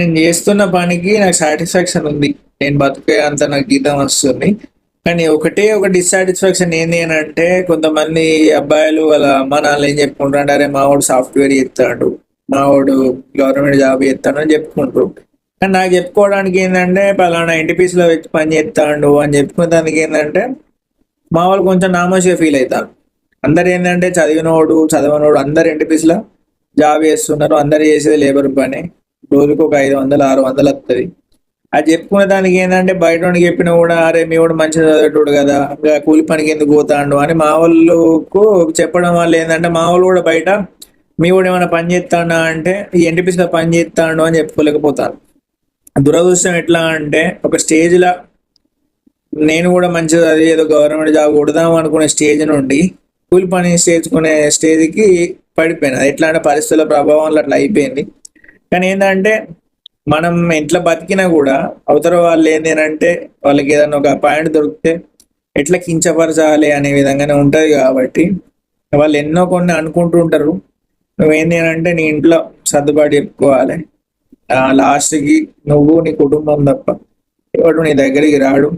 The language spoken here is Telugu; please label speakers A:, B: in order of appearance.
A: నేను చేస్తున్న పనికి నాకు సాటిస్ఫాక్షన్ ఉంది. నేను బతికే అంత నాకు జీతం వస్తుంది. కానీ ఒకటే ఒక డిస్సాటిస్ఫాక్షన్ ఏంది అని అంటే, కొంతమంది అబ్బాయిలు వాళ్ళ అమ్మ నాన్నలు ఏం చెప్పుకుంటారు, అరే మావాడు సాఫ్ట్వేర్ చేస్తాడు, మావాడు గవర్నమెంట్ జాబ్ చేస్తాడు అని చెప్పుకుంటారు. కానీ నాకు చెప్పుకోవడానికి ఏంటంటే పలానా ఎన్టీపీసీ లో వచ్చి పని చేస్తాడు అని చెప్పుకునే దానికి ఏంటంటే మా వాళ్ళు కొంచెం నామోషిగా ఫీల్ అవుతారు. అందరు ఏంటంటే చదివినోడు చదవనోడు అందరు ఎన్టీపీసీలో జాబ్ చేస్తున్నారు, అందరు చేసేది లేబర్ పని. రోజుకు ఒక 500 600 వస్తుంది. అది చెప్పుకునే దానికి ఏంటంటే బయట వాడికి చెప్పినా కూడా అరే మీ వాడు మంచిగా చదివేటోడు కదా, ఇంకా కూలి పనికి ఎందుకు పోతాడు అని మా వాళ్ళకు చెప్పడం వల్ల ఏంటంటే మా వాళ్ళు కూడా బయట మీ వాడు ఏమైనా పని చేస్తాడా అంటే ఈ ఎన్టీపీసీలో పని చేస్తాడు అని చెప్పుకోలేకపోతారు. దురదృష్టం ఎట్లా అంటే ఒక స్టేజ్లో నేను కూడా మంచిగా అది ఏదో గవర్నమెంట్ జాబ్ కొడదాం అనుకునే స్టేజ్ నుండి కూలి పని చేసుకునే స్టేజ్కి పడిపోయినా. ఎట్లా అంటే పరిస్థితుల ప్రభావం అట్లా అయిపోయింది. కానీ ఏంటంటే మనం ఎట్లా బతికినా కూడా అవతల వాళ్ళు ఏంటంటే వాళ్ళకి ఏదైనా ఒక పాయింట్ దొరికితే ఎట్లా కించపరచాలి అనే విధంగానే ఉంటుంది. కాబట్టి వాళ్ళు ఎన్నో కొన్ని అనుకుంటూ ఉంటారు. నువ్వేంటి అంటే నీ ఇంట్లో సర్దుబాటు చెప్పుకోవాలి. లాస్ట్కి నువ్వు నీ కుటుంబం తప్ప ఎవడు నీ దగ్గరికి రాడు.